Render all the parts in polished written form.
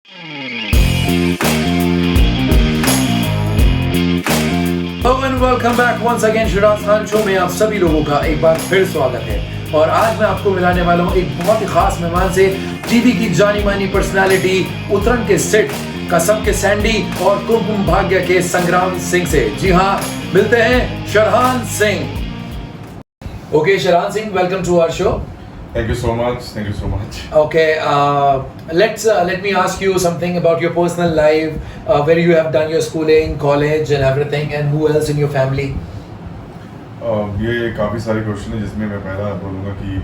Hello and welcome back once again Siraj Khan show में आप सभी लोगों का एक बार फिर स्वागत है। और आज मैं आपको मिलाने वाला हूँ एक बहुत ही खास मेहमान से, टीवी की जानी मानी पर्सनालिटी उतरन के सिट, कसम के सैंडी और कुमकुम भाग्य के संग्राम सिंह से। जी हाँ, मिलते हैं Sharhan Singh. Okay Sharhan Singh, welcome to our show. Thank you so much. Thank you so much. Okay, let me ask you something about your personal life, where you have done your schooling, college, and everything, and who else in your family? ये काफ़ी सारे question है जिसमें मैं पहला बोलूँगा कि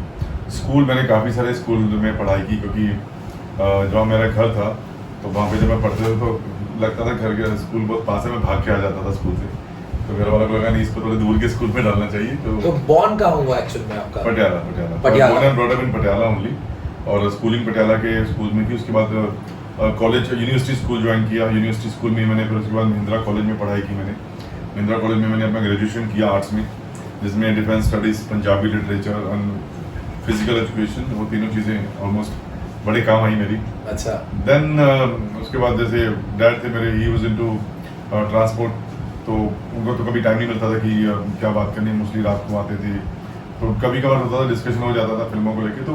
school, मैंने काफ़ी सारे स्कूल में पढ़ाई की, क्योंकि जहाँ मेरा घर था तो वहाँ पे जब मैं पढ़ते थे तो लगता था घर के स्कूल बहुत पास है, मैं भाग के आ जाता था स्कूल से। तो घर वालों को लगा नहीं, इसको थोड़े दूर के स्कूल में डालना चाहिए। तो बॉर्न कहाँ हुआ एक्चुअल में आपका? Patiala. born and brought up in Patiala only, और स्कूलिंग पटियाला के स्कूल में की। उसके बाद कॉलेज यूनिवर्सिटी स्कूल ज्वाइन किया। यूनिवर्सिटी स्कूल में मैंने, फिर उसके बाद महिंद्रा कॉलेज में पढ़ाई की। मैंने महिंद्रा कॉलेज में मैंने अपना ग्रेजुएशन किया आर्ट्स में, जिसमें defence studies, Punjabi literature and physical education, वो तीनों चीज़ें ऑलमोस्ट बड़े काम आई मेरी। अच्छा। देन उसके बाद जैसे डैड थे मेरे, ही वाज इनटू ट्रांसपोर्ट, तो उनको तो कभी टाइम नहीं मिलता था कि क्या बात करनी, मोस्टली रात को आते थे। तो कभी कभार होता था, डिस्कशन हो जाता था फिल्मों को लेके। तो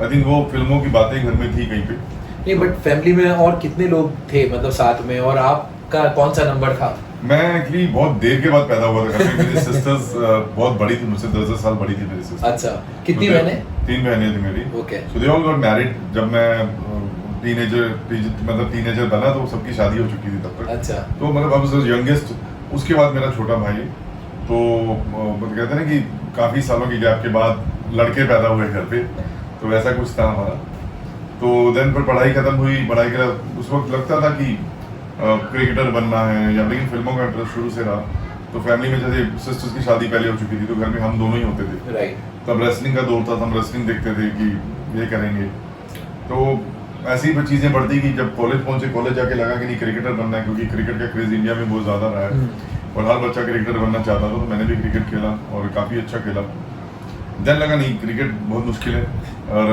आई थिंक वो फिल्मों की बातें घर में थी कहीं पे। नहीं, बट फैमिली में और कितने लोग थे मतलब साथ में, और आपका कौन सा नंबर था? मैं एक्चुअली बहुत देर के बाद पैदा हुआ था। मेरी सिस्टर्स बहुत बड़ी थी मुझसे, 10 साल बड़ी थी मेरी सिस्टर। अच्छा, कितनी तो बहनें? 3 बहनें थी मेरी। Okay. So they all got married. जब मैं टीनेजर बना तो सबकी शादी हो चुकी थी तब तक। अच्छा। तो मतलब आई वाज यंगेस्ट। उसके बाद मेरा छोटा भाई, तो मतलब कहते हैं ना कि काफ़ी सालों की गैप के बाद लड़के पैदा हुए घर पे, तो वैसा कुछ था हमारा। तो देन फिर पढ़ाई खत्म हुई। पढ़ाई के उस वक्त लगता था कि क्रिकेटर बनना है, या लेकिन फिल्मों का इंटरेस्ट शुरू से रहा। तो फैमिली में जैसे सिस्टर्स की शादी पहले हो चुकी थी, तो घर में हम दोनों ही होते थे। राइट। तब रेसलिंग का दौर था, तो हम रेसलिंग देखते थे कि ये करेंगे। तो ऐसी ही चीज़ें बढ़ती कि जब कॉलेज पहुंचे, कॉलेज जाके लगा कि नहीं, क्रिकेटर बनना है, क्योंकि क्रिकेट का क्रेज इंडिया में बहुत ज़्यादा रहा है और हर बच्चा क्रिकेटर बनना चाहता था। तो मैंने भी क्रिकेट खेला और काफ़ी अच्छा खेला। देन लगा नहीं, क्रिकेट बहुत मुश्किल है, और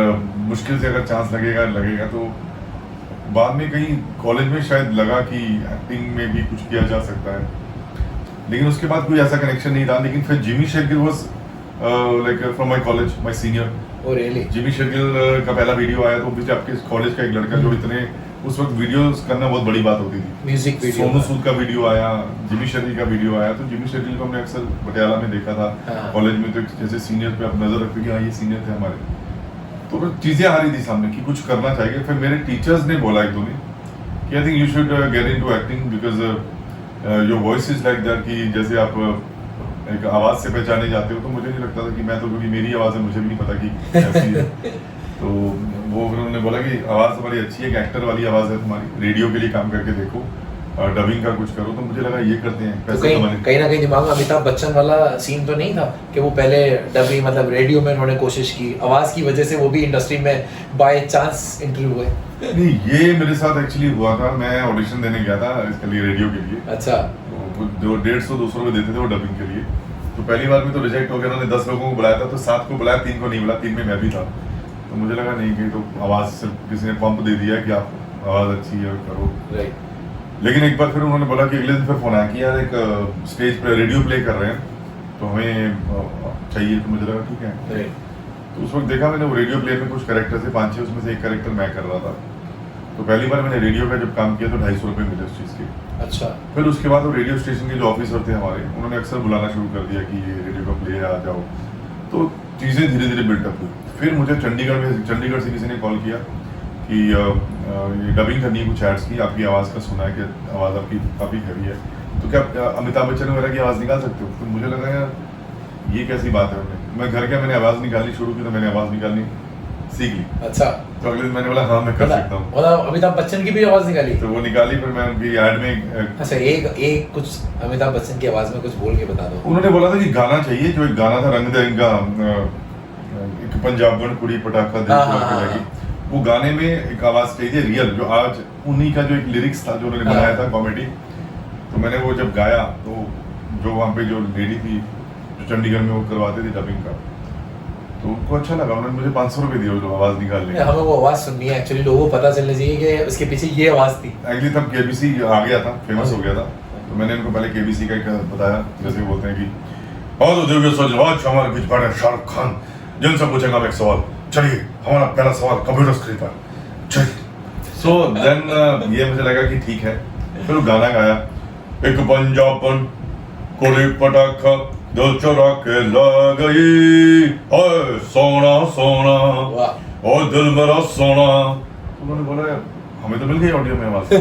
मुश्किल से अगर चांस लगेगा तो बाद में कहीं कॉलेज में शायद लगा कि एक्टिंग में भी कुछ किया जा सकता है, लेकिन उसके बाद कोई ऐसा कनेक्शन नहीं रहा। लेकिन फिर Jimmy Shergill was like from my college, my senior. Oh really? Jimmy Shergill का पहला वीडियो आया, तो मुझे आपके कॉलेज का एक लड़का, जो इतने उस वक्त वीडियोस करना बहुत बड़ी बात होती थी, म्यूजिक वीडियो। सोनू सूद का वीडियो आया, जिमी शेरगिल का वीडियो आया। तो जिमी शेरगिल को हमने अक्सर पटियाला में देखा था। हाँ। कॉलेज में तो जैसे सीनियर पे आप नजर रखते कि हाँ ये सीनियर थे हमारे। तो चीज़ें आ रही थी सामने कि कुछ करना चाहिए। फिर मेरे टीचर्स ने बोला, एक दो ने, कि I think you should get into acting, because your voice is like that, कि जैसे आप एक आवाज़ से पहचाने जाते हो। तो मुझे नहीं लगता था कि मैं, तो क्योंकि मेरी आवाज़ है, मुझे भी नहीं पता कि कैसी है। तो वो फिर उन्होंने बोला कि आवाज़ तुम्हारी अच्छी है, एक एक्टर वाली आवाज़ है तुम्हारी, रेडियो के लिए काम करके देखो, डबिंग का कुछ करो। तो मुझे लगा ये करते हैं, तो पैसे कमाने। कहीं ना कहीं दिमाग में अमिताभ बच्चन वाला सीन तो नहीं था कि वो पहले डबिंग मतलब रेडियो में उन्होंने कोशिश की, आवाज की वजह से वो भी इंडस्ट्री में बाय चांस इंटरव्यू हुए? नहीं, ये मेरे साथ एक्चुअली हुआ था। मैं ऑडिशन देने गया था इसके लिए, रेडियो के लिए। अच्छा। तो जो 150-200 रुपये देते थे वो डबिंग के लिए। तो पहली बार में तो रिजेक्ट हो गया। उन्होंने 10 लोगों को बुलाया था, तो 7 को बुलाया, 3 को नहीं बुलाया। 3 में मैं भी था। तो मुझे लगा नहीं कि तो आवाज़ सिर्फ किसी ने पंप दे दिया कि आप आवाज़ अच्छी है करो। राइट। लेकिन एक बार फिर उन्होंने बोला कि अगले दिन फिर फोन आया कि यार एक स्टेज पर रेडियो प्ले कर रहे हैं, तो हमें चाहिए। तो मुझे लगा ठीक है। राइट। तो उस वक्त देखा मैंने, वो रेडियो प्ले में कुछ कैरेक्टर थे 5-6, उसमें से एक कैरेक्टर मैं कर रहा था। तो पहली बार मैंने रेडियो का जब काम किया तो 250 रुपये मिले उस चीज़ के। अच्छा। फिर उसके बाद वो रेडियो स्टेशन के जो ऑफिसर थे हमारे, उन्होंने अक्सर बुलाना शुरू कर दिया कि ये रेडियो का प्ले आ जाओ। तो चीज़ें धीरे धीरे बिल्टअप हुई। फिर मुझे चंडीगढ़ से किसी ने कॉल किया कि ये डबिंग करनी है कुछ एड्स की, आपकी आवाज़ का सुना है कि आवाज़ आपकी काफ़ी खरी है, तो क्या अमिताभ बच्चन वगैरह की आवाज़ निकाल सकते हो? तो मुझे लगा यार ये कैसी बात है। मैं घर गया, मैंने आवाज़ निकालनी शुरू की, तो मैंने आवाज़ निकालनी सीख ली। अच्छा। तो अगले दिन मैंने बोला हाँ मैं कर सकता हूँ। मतलब अमिताभ बच्चन की भी आवाज निकाली? तो वो निकाली। फिर मैं उनकी एड में अच्छा, एक कुछ अमिताभ बच्चन की आवाज में कुछ बोल के बता दो। उन्होंने बोला था कि गाना चाहिए, जो एक गाना था रंग दे इनका, एक पंजाबन कुड़ी पटाखा दे लगी, वो गाने में एक आवाज चाहिए रियल, जो आज उन्हीं का जो एक लिरिक्स था जो उन्होंने बनाया था कॉमेडी। तो मैंने वो जब गाया, तो जो वहाँ पे जो लेडी थी जो चंडीगढ़ में वो करवाते थे डबिंग का, तो उनको अच्छा लगा, उन्होंने मुझे 500 रुपये दिए वो आवाज़ निकालने के। हमें वो आवाज़ सुननी है एक्चुअली, लोगों को पता चलना चाहिए कि उसके पीछे ये आवाज़ थी। एक्चुअली तब केबीसी आ गया था, फेमस हो गया था, तो मैंने इनको पहले केबीसी का एक बताया, जैसे बोलते हैं कि और तो देखिए सच आज हमारे बीच बैठे शाहरुख खान, जिनसे पूछेंगे हम एक सवाल, चलिए हमारा पहला सवाल कंप्यूटर स्क्रीन पर, चलिए। सो देन ये मुझे लगा कि ठीक है, फिर वो गाना गाया, एक पंजाबन कोड़ी पटाखा दिल चुरा के ला गई, ओए सोना सोना ओ दिल मेरा सोना। उन्होंने बोला हमें तो मिल गई ऑडियो में आवाज।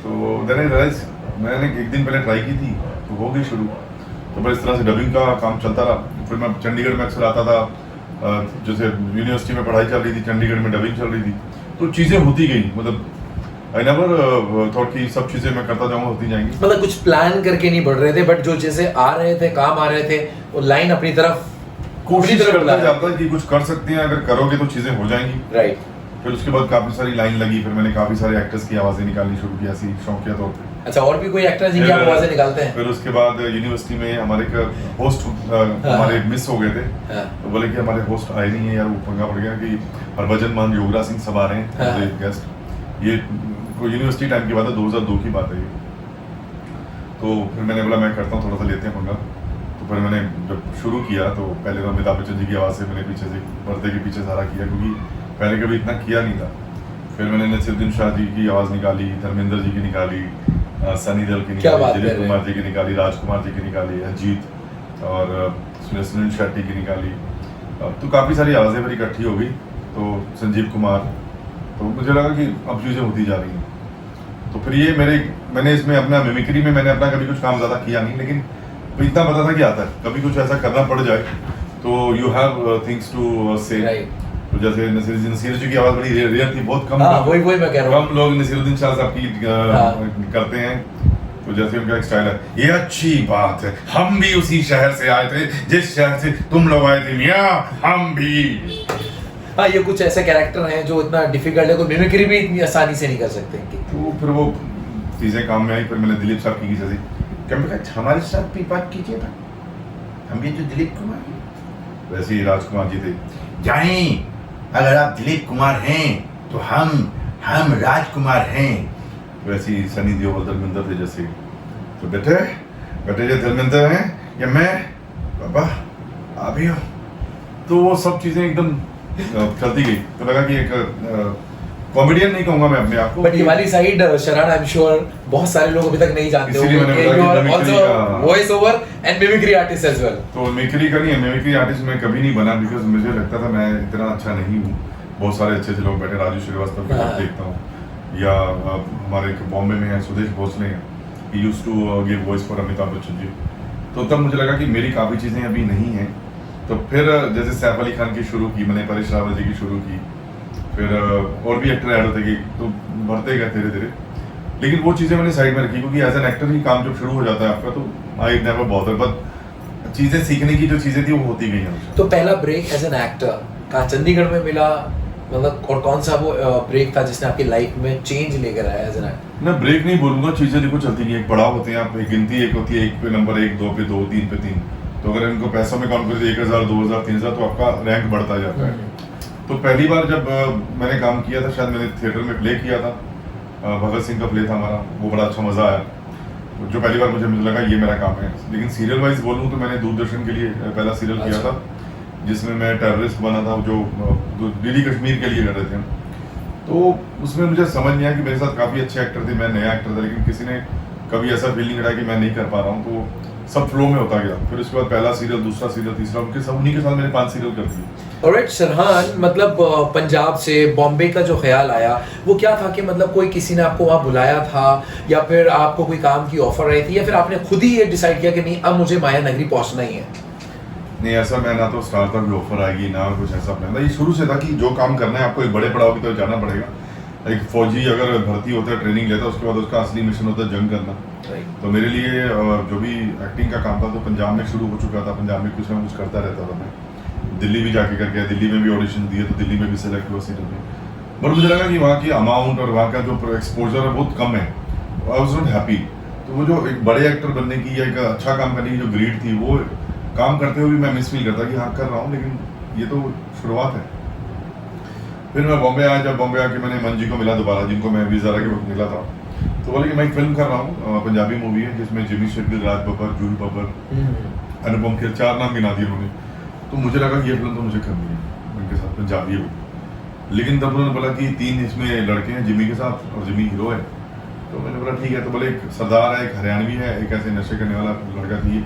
तो देन रियलाइज, मैंने एक दिन पहले ट्राई की थी तो हो गई शुरू। तो बस इस तरह से डबिंग का काम चलता रहा। फिर मैं चंडीगढ़ में अक्सर आता था, जैसे यूनिवर्सिटी में पढ़ाई चल रही थी, चंडीगढ़ में डबिंग चल रही थी, तो चीज़ें होती गई। मतलब आई नेवर थॉट कि सब चीज़ें मैं करता जाऊंगा होती जाएंगी। मतलब कुछ प्लान करके नहीं बढ़ रहे थे, बट जो जैसे आ रहे थे, काम आ रहे थे, वो लाइन अपनी तरफ कोशिश करता जाता है कि कुछ कर सकते हैं, अगर करोगे तो चीज़ें हो जाएंगी। राइट। फिर उसके बाद काफ़ी सारी लाइन लगी, फिर मैंने काफ़ी सारे एक्टर्स की आवाज़ें निकालनी शुरू की, ऐसी शौकिया तौर पे। अच्छा, और भी कोई एक्टर जिनकी आप आवाज़ें निकालते हैं? फिर उसके बाद यूनिवर्सिटी में हमारे एक होस्ट हमारे मिस हो गए थे, तो बोले कि हमारे होस्ट आए नहीं है यार, वो पंगा पड़ गया कि हरभजन मान, योगराज सिंह सब आ रहे हैं गेस्ट। ये यूनिवर्सिटी टाइम की बात है, 2002 की बात है ये। तो फिर मैंने बोला मैं करता हूँ, थोड़ा सा लेते हैं पंगा। तो फिर मैंने जब शुरू किया तो पहले तो अमिताभ बच्चन जी की आवाज़ से मैंने पीछे से पर्दे के पीछे सारा किया, क्योंकि पहले कभी इतना किया नहीं था। फिर मैंने नसीरुद्दीन शाह जी की आवाज़ निकाली, धर्मेंद्र जी की निकाली, सनी देओल की निकाली, दिलीप कुमार जी की निकाली, राजकुमार जी की निकाली, अजीत और सुनील शेट्टी की निकाली। तो काफ़ी सारी आवाज़ें मेरी इकट्ठी हो गई, तो संजीव कुमार। तो मुझे लगा कि अब चीज़ें होती जा रही हैं। तो फिर ये मैंने इसमें अपना मिमिक्री में मैंने अपना कभी कुछ काम ज़्यादा किया नहीं, लेकिन इतना पता था कि आता है, कभी कुछ ऐसा करना पड़ जाए तो यू हैव थिंग्स टू से। तो जैसे नसीरुद्दीन जी की आवाज़ बड़ी रेयर थी, बहुत कम, वही मैं कह रहा हूँ, कम लोग नसीरुद्दीन शाह साहब की करते हैं। तो जैसे उनका एक स्टाइल है, ये अच्छी बात है, हम भी उसी शहर से आए थे जिस शहर से तुम लोग आए थे मियां, हम भी। हाँ, ये कुछ ऐसे कैरेक्टर हैं जो इतना डिफिकल्ट है, कोई मिमिक्री भी इतनी आसानी से नहीं कर सकते। तो फिर वो चीज़ें काम में आई। फिर मैंने दिलीप साहब की जैसे हमारे साथ भी बात कीजिए, हम भी जो दिलीप कुमार हैं, वैसे ही राजकुमार जी थे, जानी अगर आप दिलीप कुमार हैं तो हम राजकुमार हैं। वैसे ही सनी देओल धर्मेंद्र थे जैसे। तो बेटे जो धर्मेंद्र हैं या मैं, पापा आप ही हो। तो वो सब चीज़ें एकदम चलती गई। तो लगा कि एक कॉमेडियन नहीं कहूंगा मैं अपने आप को, बट ये वाली साइड शरण आई एम श्योर बहुत सारे लोग अभी तक नहीं जानते होंगे, voice over and mimicry artist as well. तो मिमिक्री का नहीं है, मिमिक्री आर्टिस्ट मैं कभी नहीं बना, बिकॉज मुझे लगता था मैं इतना अच्छा नहीं हूँ। बहुत सारे अच्छे लोग बैठे, राजू श्रीवास्तव की बात देखता हूँ, या हमारे बॉम्बे में है सुदेश भोसले हैं, he used to give voice for Amitabh Bachchan ji. तो तब मुझे लगा कि मेरी काफ़ी चीज़ें अभी नहीं हैं। तो फिर जैसे सैफ अली खान की शुरू की मैंने, परेश रावल जी की शुरू की, फिर और भी एक्टर ऐड होते गए, तो बढ़ते गए धीरे धीरे। लेकिन वो चीज़ें मैंने साइड में रखी, क्योंकि एज एन एक्टर ही काम जब शुरू हो जाता है आपका, तो आई नेवर बॉदर, बट चीज़ें सीखने की जो चीज़ें थी वो होती गई हैं। तो पहला ब्रेक एज एन एक्टर कहाँ चंडीगढ़ में मिला, मतलब और कौन सा वो ब्रेक था जिसने आपकी लाइफ में चेंज लेकर आया एज एन एक्टर? मैं ब्रेक नहीं बोलूँगा, चीज़ें देखो चलती गई, एक पड़ाव होते हैं, आप एक गिनती एक होती है, 1 पे नंबर 1, 2 पे 2, 3 पे 3। तो अगर इनको पैसों में काउंट करें 1000, 2000, 3000, तो आपका रैंक बढ़ता जाता है। तो पहली बार जब मैंने काम किया था, शायद मैंने थिएटर में प्ले किया था, भगत सिंह का प्ले था हमारा, वो बड़ा अच्छा मज़ा आया। जो पहली बार मुझे लगा ये मेरा काम है। लेकिन सीरियल वाइज बोलूँ तो मैंने दूरदर्शन के लिए पहला सीरियल किया था, जिसमें मैं टेररिस्ट बना था, जो दिल्ली कश्मीर के लिए कर रहे थे। तो उसमें मुझे समझ नहीं आया कि मेरे साथ काफ़ी अच्छे एक्टर थे, मैं नया एक्टर था, लेकिन किसी ने कभी ऐसा फील नहीं करा कि मैं नहीं कर पा रहा हूँ। तो सब फ्लो में होता गया। फिर उसके बाद पहला सीरियल, दूसरा सीरियल, तीसरा, उनके सब उन्हीं के साथ मैंने 5 सीरियल कर दिए। ऑलराइट सरहान, मतलब पंजाब से बॉम्बे का जो ख्याल आया वो क्या था कि मतलब कोई किसी ने आपको वहाँ बुलाया था, या फिर आपको कोई काम की ऑफर आई थी, या फिर आपने खुद ही ये डिसाइड किया कि नहीं अब मुझे माया नगरी पहुँचना ही है? नहीं, ऐसा मैं ना तो स्टार तक भी ऑफर आएगी ना कुछ ऐसा प्लान था। ये शुरू से था कि जो काम करना है आपको एक बड़े पड़ाव की तरफ जाना पड़ेगा। एक फौजी अगर भर्ती होता है, ट्रेनिंग लेता है, उसके बाद उसका असली मिशन होता है जंग करना। तो मेरे लिए जो भी एक्टिंग का काम था तो पंजाब में शुरू हो चुका था, पंजाब में कुछ ना कुछ करता रहता था मैं। दिल्ली भी जाके कर गया, दिल्ली में भी ऑडिशन दिए, तो दिल्ली में भी सिलेक्ट हुआ सीरियल में। बट मुझे लगा कि वहाँ की अमाउंट और वहाँ का जो एक्सपोजर है बहुत कम है, आई वॉज नॉट हैप्पी। तो वो जो एक बड़े एक्टर बनने की या एक अच्छा काम करने की जो ग्रीड थी, वो काम करते हुए भी मैं मिस फील करता कि हाँ कर रहा हूँ, लेकिन ये तो शुरुआत है। फिर मैं बॉम्बे आया, जब बॉम्बे आके मैंने मन जी को मिला दोबारा, जिनको मैं वीज़ारा के वक्त मिला था, तो बोले कि मैं एक फिल्म कर रहा हूँ, पंजाबी मूवी है जिसमें जिमी शेरगिल, राज बब्बर, जूही बब्बर, अनुपम खेर, 4 नाम गिना दिए उन्होंने। तो मुझे लगा कि ये फिल्म तो मुझे करनी है उनके साथ, पंजाबी हो। लेकिन तब उन्होंने बोला कि 3 इसमें लड़के हैं जिमी के साथ, और जिमी हीरो है। तो मैंने बोला ठीक है। तो बोले एक सरदार है, एक हरियाणवी है, एक ऐसे नशे करने वाला लड़का थी।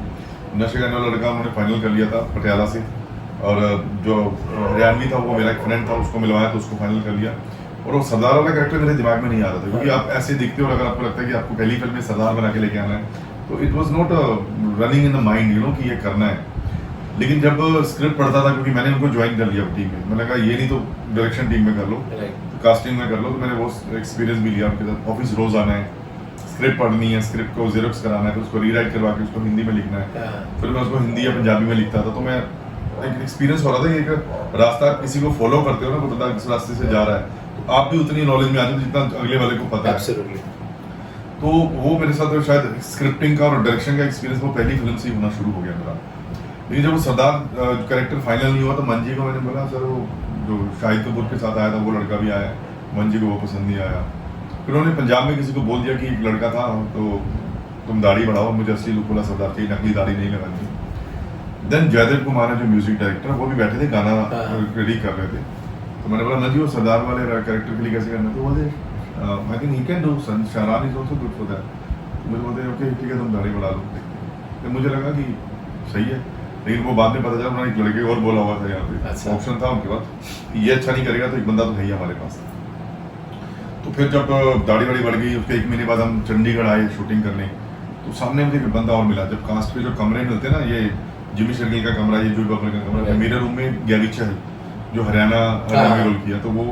नशे करने वाला लड़का उन्होंने फाइनल कर लिया था पटियाला से, और जो हरियाणवी था वो मेरा एक फ्रेंड था, उसको मिलवाया तो उसको फाइनल कर लिया। और वो सरदार वाला कैरेक्टर मेरे दिमाग में नहीं आ रहा था, क्योंकि आप ऐसे दिखते हो और अगर आपको लगता है कि आपको पहली फिल्म में सरदार बना के लेके आना है, तो it was not running in the mind, you know, कि ये करना है। लेकिन जब स्क्रिप्ट पढ़ता था, क्योंकि मैंने उनको ज्वाइन कर लिया टीम में, मैंने कहा ये नहीं तो डायरेक्शन टीम में कर लो, कास्टिंग में कर लो। तो मैंने वो एक्सपीरियंस भी लिया उनके साथ। ऑफिस रोज आना है, स्क्रिप्ट पढ़नी है, स्क्रिप्ट को जेरोक्स कराना है, तो उसको रीराइट करवा के उसको हिंदी में लिखना है। फिर मैं उसको हिंदी या पंजाबी में लिखता था। तो मैं एक एक्सपीरियंस हो रहा था कि एक रास्ता किसी को फॉलो करते हो ना, वो बंदा किस रास्ते से जा रहा है, तो आप भी उतनी नॉलेज में आ जाते जितना अगले वाले को पता है। तो वो मेरे साथ शायद स्क्रिप्टिंग का और डायरेक्शन का एक्सपीरियंस वो पहली फिल्म से ही होना शुरू हो गया मेरा। लेकिन जब वो सरदार कैरेक्टर फाइनल नहीं हुआ, तो मंजी को मैंने बोला सर, वो जो शाहिद कपूर के साथ आया था वो लड़का भी आया, मंजी को वो पसंद नहीं आया। फिर उन्होंने पंजाब में किसी को बोल दिया कि एक लड़का था, तो तुम दाढ़ी बढ़ाओ, मुझे असली लुक वाला सरदार चाहिए, नकली दाढ़ी नहीं लगानी। देन जयदेव कुमार है जो म्यूजिक डायरेक्टर, वो भी बैठे थे, गाना रेडी कर रहे थे। तो मैंने बोला मंजी, वो सरदार वाले कैरेक्टर के लिए कैसे करना है? तो बोले I think he can do, Shahran is also good for that. तो मुझे बोलते ओके ठीक है, तुम दाढ़ी बढ़ा लो। तो मुझे लगा कि सही है, लेकिन वो बाद में पता चला उन्होंने एक लड़के और बोला हुआ था यहाँ पे, ऑप्शन था उनके पास कि ये अच्छा नहीं करेगा तो एक बंदा तो है ही हमारे पास। तो फिर जब दाढ़ी वाड़ी बढ़ गई, उसके 1 महीने बाद हम चंडीगढ़ आए शूटिंग करने, तो सामने मुझे एक बंदा और मिला। जब कास्ट पे जो कमरे मिलते हैं ना, ये जिमी शेरगिल का कमरा, ये जूही बब्बर का कमरा, मेरे रूम में गैरी चहल जो हरियाणा में रोल किया, तो वो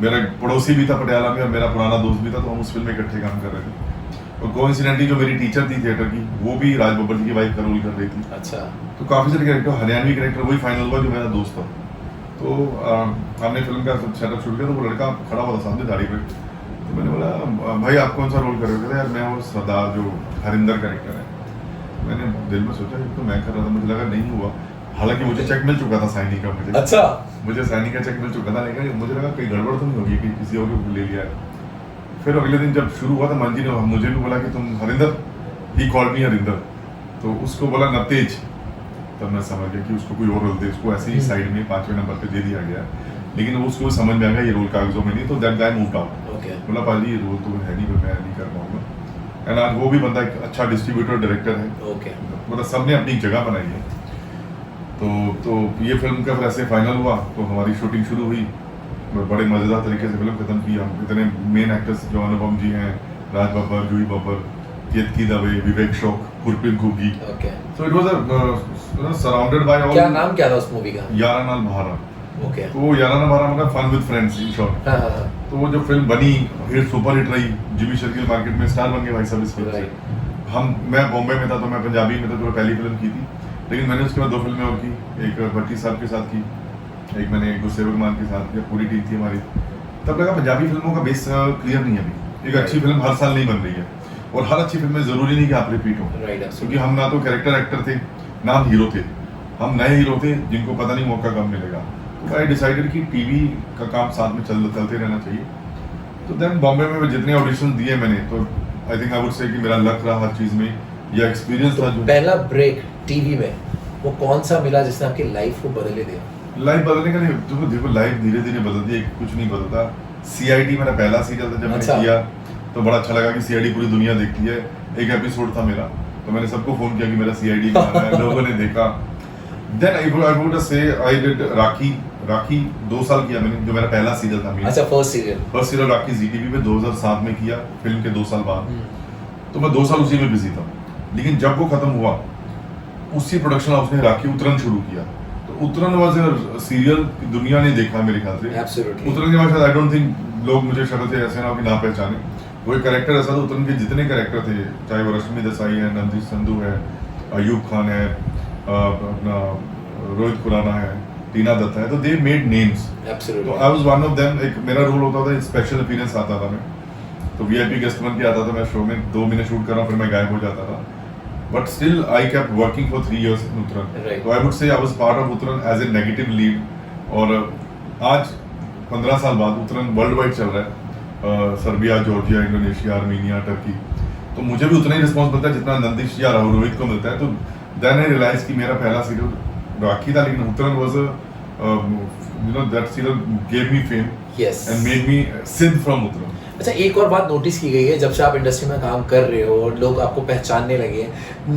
मेरा पड़ोसी भी था पटियाला में और मेरा पुराना दोस्त भी था। तो हम उस फिल्म में इकट्ठे काम कर रहे थे। और कोइंसिडेंटली जो मेरी टीचर थी थिएटर की, वो भी राज बब्बर जी की वाइफ का रोल कर रही थी। अच्छा। तो काफ़ी सारे कैरेक्टर, हरियाणवी कैरेक्टर वही फाइनल हुआ जो मेरा दोस्त था। तो हमने फिल्म का सेटअप शुरू किया, तो वो लड़का खड़ा हुआ था सामने दाढ़ी पे। तो मैंने बोला भाई आप कौन सा रोल कर रहे हो? यार मैं वो सरदार जो हरिंदर कैरेक्टर है। मैंने दिल में सोचा तो मैं कर रहा था, मुझे लगा नहीं हुआ। हालांकि मुझे चेक मिल चुका था साइनिंग का, मुझे साइनिंग का चेक मिल चुका था, लेकिन मुझे लगा कहीं गड़बड़ तो नहीं होगी कि किसी और को ले लिया है। फिर अगले दिन जब शुरू हुआ, तो मंजी ने मुझे भी बोला कि तुम Harinder, he called me Harinder, तो उसको बोला नवतेज। तब मैं समझ गया कि उसको कोई और रोल दे, उसको ऐसे ही साइड में 5वें नंबर पे दे दिया गया। लेकिन उसको समझ में आ गया ये रोल कागजों में नहीं, तो दैट गाय मूव्ड आउट। बोला पाजी ये रोल तो है नहीं, मैं नहीं कर पाऊंगा। एंड आज वो भी बंदा एक अच्छा डिस्ट्रीब्यूटर डायरेक्टर है। मतलब सबने अपनी जगह बनाई है। तो ये फिल्म का फिर ऐसे फाइनल हुआ, तो हमारी शूटिंग शुरू हुई। बड़े मज़ेदार तरीके से फिल्म खत्म की। हम इतने मेन एक्टर्स जो अनुपम जी हैं, राज बब्बर, जूही बब्बर, केतकी Dave, Vivek Shauq, Gurpreet Ghuggi. So it was surrounded by all. क्या नाम क्या था उस मूवी का? यारा नाल बहारा। तो यारा नाल बहारा मतलब fun with friends in short. तो वो जो फिल्म बनी, हिट सुपर हिट रही, जिमी शेरगिल मार्केट में स्टार बन गए भाई साहब इस फिल्म से। मैं बॉम्बे में था, तो मैं पंजाबी में था, जो पहली फिल्म की थी। लेकिन मैंने उसके बाद 2 फिल्में और की, एक भट्टी साहब के साथ की, एक मैंने गुस्सेवर मान के साथ, जब पूरी टीम थी हमारी। तब लगा पंजाबी फिल्मों का बेस क्लियर नहीं है अभी। एक अच्छी फिल्म हर साल नहीं बन रही है, और हर अच्छी फिल्म में जरूरी नहीं कि आप रिपीट हो, क्योंकि हम ना तो कैरेक्टर एक्टर थे, ना हम हीरो थे। हम नए हीरो थे जिनको पता नहीं मौका कब मिलेगा। तो आई डिसाइडेड कि टीवी का काम साथ में चलते रहना चाहिए। तो देन बॉम्बे में जितने ऑडिशन दिए मैंने, तो I think I would say कि मेरा लक रहा हर चीज़ में, या एक्सपीरियंस था। जो पहला ब्रेक टीवी में वो कौन सा मिला जिसने आपकी लाइफ को बदले दिया? लाइफ बदलने का नहीं, देखो लाइफ धीरे धीरे बदलती है, कुछ नहीं बदलता। CID मेरा पहला सीरियल था, जब मैंने किया तो बड़ा अच्छा लगा कि CID पूरी दुनिया देखती है। एक एपिसोड था मेरा, तो मैंने सबको फोन किया कि मेरा CID में आ रहा है। लोगों ने देखा। Then I would say I did राखी 2 साल किया मैंने, जो मेरा पहला सीरियल था। अच्छा, फर्स्ट सीरियल राखी ZTV पे 2007 में किया, फिल्म के 2 साल बाद। तो मैं 2 साल उसी में बिजी था। लेकिन जब वो खत्म हुआ, उसी प्रोडक्शन हाउस ने राखी उतरन शुरू किया। तो उतरन वाज अ सीरियल दुनिया ने देखा मेरे ख्याल से। उतरन के बाद आई डोंट थिंक लोग मुझे शक्ल से ऐसे ना कि ना पहचाने। वो एक कैरेक्टर ऐसा था, उतरन के जितने कैरेक्टर थे, चाहे वो रश्मि देसाई है, नंदित संधू है, अयूब खान है, अपना रोहित खुराना है, टीना दत्त है, तो दे मेड नेम्स। तो I was one of them. एक मेरा रोल होता था, स्पेशल अपीयरेंस आता था मैं, तो VIP गेस्ट बन के आता था मैं शो में। 2 महीने शूट कर रहा हूँ, फिर मैं गायब हो जाता था। but still I kept working for 3 years in Uttaran. Right. So I would say I was part of Uttaran as a negative lead. और आज 15 साल बाद उतरन वर्ल्ड वाइड चल रहा है, Serbia, Georgia, Indonesia, Armenia, Turkey, तो मुझे भी उतना ही रिस्पॉन्स मिलता है जितना नंदिश या रोहित को मिलता है. तो देन आई रियलाइज कि मेरा पहला सीरियल राखी था, लेकिन Uttaran was that serial gave me fame Yes. And made me Siddh from उतरन. अच्छा, एक और बात नोटिस की गई है, जब से आप इंडस्ट्री में काम कर रहे हो और लोग आपको पहचानने लगे,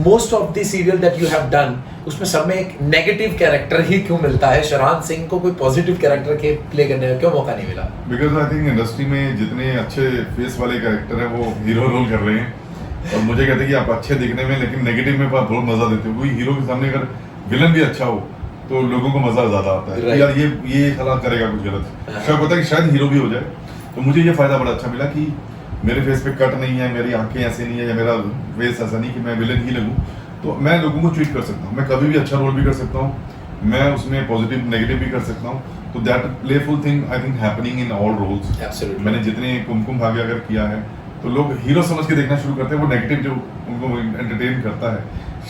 most of the serial that you have done, उसमें सब में एक नेगेटिव कैरेक्टर ही क्यों मिलता है? शरान सिंह को कोई पॉजिटिव कैरेक्टर के प्ले करने का क्यों मौका नहीं मिला? बिकॉज आई थिंक इंडस्ट्री में जितने अच्छे फेस वाले कैरेक्टर हैं वो हीरो रोल कर रहे हैं, और मुझे कहते हैं कि आप अच्छे दिखने में लेकिन नेगेटिव में आप बहुत मजा देते हो. कोई हीरो के सामने अगर विलन भी अच्छा हो तो लोगों को मजा ज्यादा आता है. Right. यार ये साला करेगा कुछ गलत, शायद पता है कि शायद हीरो भी हो जाए. तो मुझे ये फायदा बड़ा अच्छा मिला कि मेरे फेस पे कट नहीं है, मेरी आंखें ऐसे नहीं है, या मेरा फेस ऐसा नहीं कि मैं विलन ही लगूं. तो मैं लोगों को ट्रीट कर सकता हूँ, मैं कभी भी अच्छा रोल भी कर सकता हूँ, मैं उसमें पॉजिटिव नेगेटिव भी कर सकता हूँ. तो that playful thing I think happening in all roles. Absolutely. मैंने जितने कुमकुम भाग्य अगर किया है तो लोग हीरो समझ के देखना शुरू करते हैं, वो नेगेटिव जो उनको एंटरटेन करता है.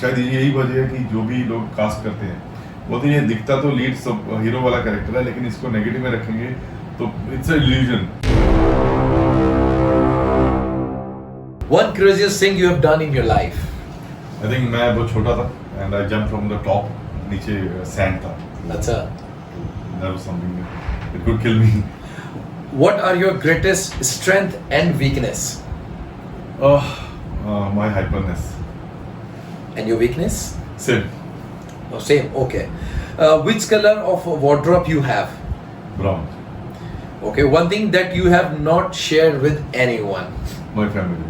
शायद यही वजह है कि जो भी लोग कास्ट करते हैं वो तो ये दिखता तो लीड सब हीरो वाला कैरेक्टर है, लेकिन इसको नेगेटिव में रखेंगे तो it's a illusion. One craziest thing you have done in your life? I think मैं बहुत छोटा था and I jump from the top, नीचे सैंड था. अच्छा. That was something it could kill me. What are your greatest strength and weakness? My hyperness. And your weakness? Same. Oh, same. Okay. Which color of wardrobe you have? Brown. Okay. One thing that you have not shared with anyone. My family.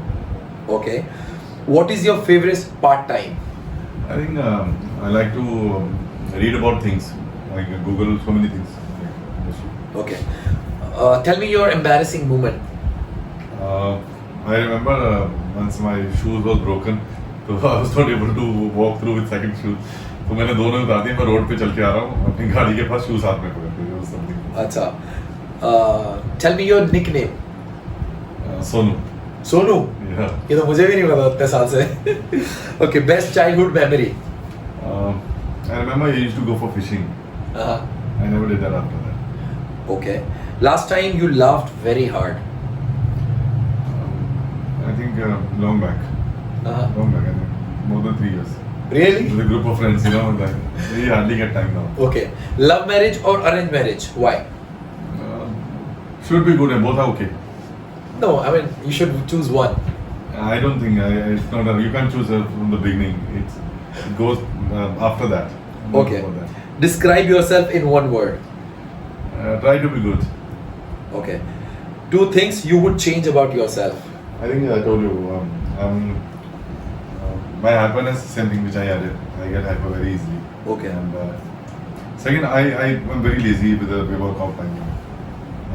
Okay. What is your favorite part-time? I think I like to read about things. I can Google so many things. Okay. Tell me your embarrassing moment. I remember once my shoes was broken, so I was not able to walk through with second shoes. तो मैंने दोनों उतार दिए, मैं road पे चल के आ रहा हूँ अपनी गाड़ी के पास, शूज हाथ में पकड़ के. वो समथिंग. अच्छा. Tell me your nickname. Sonu. Sonu. Yeah. ये तो मुझे भी नहीं पता इतने साल से. Okay. Best childhood memory. I remember I used to go for fishing. Uh-huh. I never did that after that. Okay. Last time you laughed very hard. I think long back. Uh-huh. Long back. I think more than 3 years. Really? With a group of friends, like we hardly get time now. Okay. Love marriage or arranged marriage? Why? Should be good and both are okay. No, I mean you should choose one. I don't think it's not. You can't choose from the beginning. It goes after that. Not Okay. before that. Describe yourself in one word. Try to be good. Okay. 2 things you would change about yourself. I think I told you. My hyperness, same thing which I added. I get hyper very easily. Okay. And second, I'm very lazy with the workout time.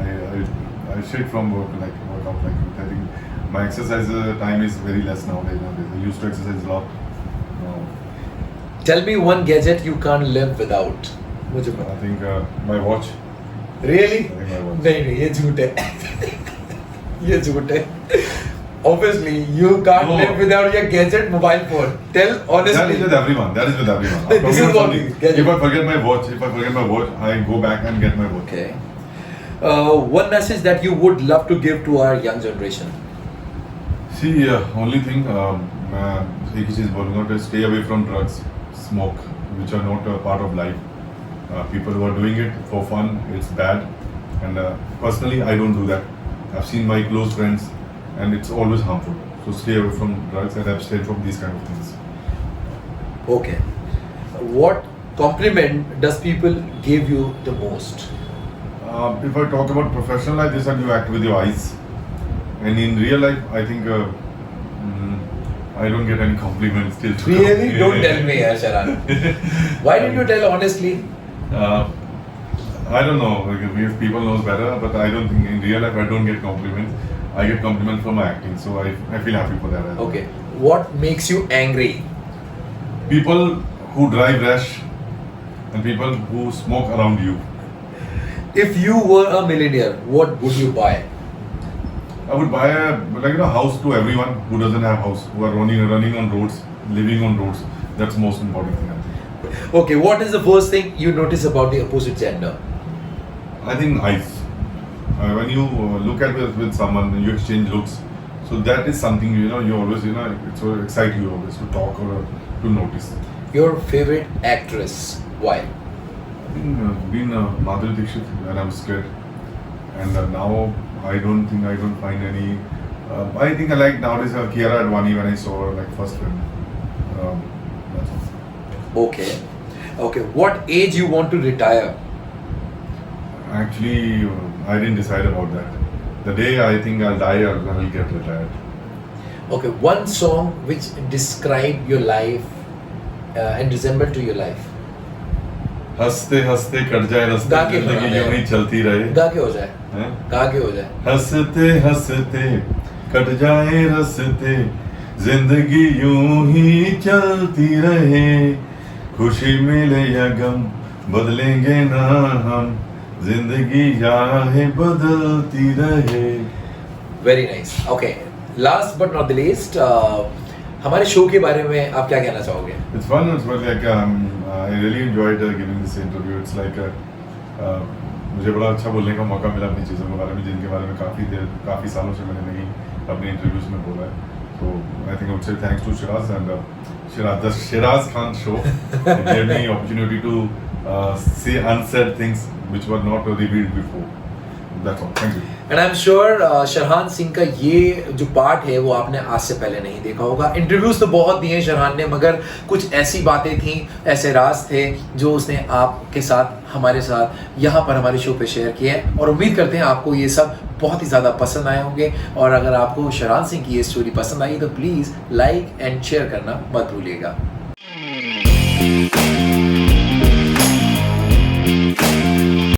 I shit from workout like. I think my exercise time is very less nowadays. I used to exercise a lot. Now, Tell me one gadget you can't live without. मुझे I पता. think my watch. Really? I think my watch. नहीं, ये झूठ है. ये झूठ है. Obviously, you can't No. live without your gadget, mobile phone. Tell honestly. That is with everyone. That is with everyone. I'm This talking is about what something. we get. If I forget my watch, I go back and get my watch. Okay. One message that you would love to give to our young generation. See, only thing, एक ही चीज़ बोलूँगा कि stay away from drugs, smoke, which are not a part of life. People who are doing it for fun, it's bad. And personally, I don't do that. I've seen my close friends, and it's always harmful. So stay away from drugs and abstain from these kind of things. Okay. What compliment does people give you the most? If I talk about professional life, this is you act with your eyes. And in real life, I think I don't get any compliments till today. Really? Don't tell me, Sharan. Why didn't you tell honestly? I don't know. Like, if people knows better, but I don't think in real life I don't get compliments. I get compliments from my acting, so I feel happy for that. As well. Okay. What makes you angry? People who drive rash and people who smoke around you. If you were a millionaire, what would you buy? I would buy a house to everyone who doesn't have house, who are running on roads living on roads. That's the most important thing, I think. Okay, what is the first thing you notice about the opposite gender? I think eyes. When you look at with someone, you exchange looks. So that is something, you always, it will excite you always to talk or to notice. Your favorite actress? Why? I think been Madhuri Dixit when I was kid, and now I don't find any. I think I like nowadays Kiara Advani when I saw her like first film. That's all. Okay. Okay, what age you want to retire? Actually, I didn't decide about that. The day I think I'll die, I'll get retired. Okay, one song which describe your life and resemble to your life. हंसते हंसते cut जाए रास्ते, गा के जिंदगी यूं ही चलती रहे. गा के हो जाए. हैं? गा के हो जाए. हंसते हंसते कट जाए रास्ते, जिंदगी यूं ही चलती रहे. खुशी मिले या गम बदलेंगे ना हम, जिंदगी यादें बदलती रहे. Very nice. Okay. Last but not the least, हमारे शो के बारे में आप क्या कहना चाहोगे? It's fun. It's like I really enjoyed giving this interview. It's like मुझे बड़ा अच्छा बोलने का मौका मिला अपनी चीज़ों के बारे में, जिनके बारे में काफ़ी सालों से मैंने नहीं अपने इंटरव्यूज में बोला है. So I think I would say thanks to Shiraz and the Shiraz Khan show. It gave me opportunity to say unsaid things which were not revealed before. That's all. Thank you. And I am sure Sharhan Singh का ये जो part है वो आपने आज से पहले नहीं देखा होगा. इंटरव्यूज तो बहुत दिए शरहान ने, मगर कुछ ऐसी बातें थी, ऐसे राज थे जो उसने आपके साथ, हमारे साथ यहाँ पर हमारे शो पे शेयर किए हैं. और उम्मीद करते हैं आपको ये सब बहुत ही ज़्यादा पसंद आए होंगे. और अगर आपको शरहान सिंह की ये स्टोरी पसंद आई तो प्लीज़ लाइक एंड शेयर करना मत भूलिएगा.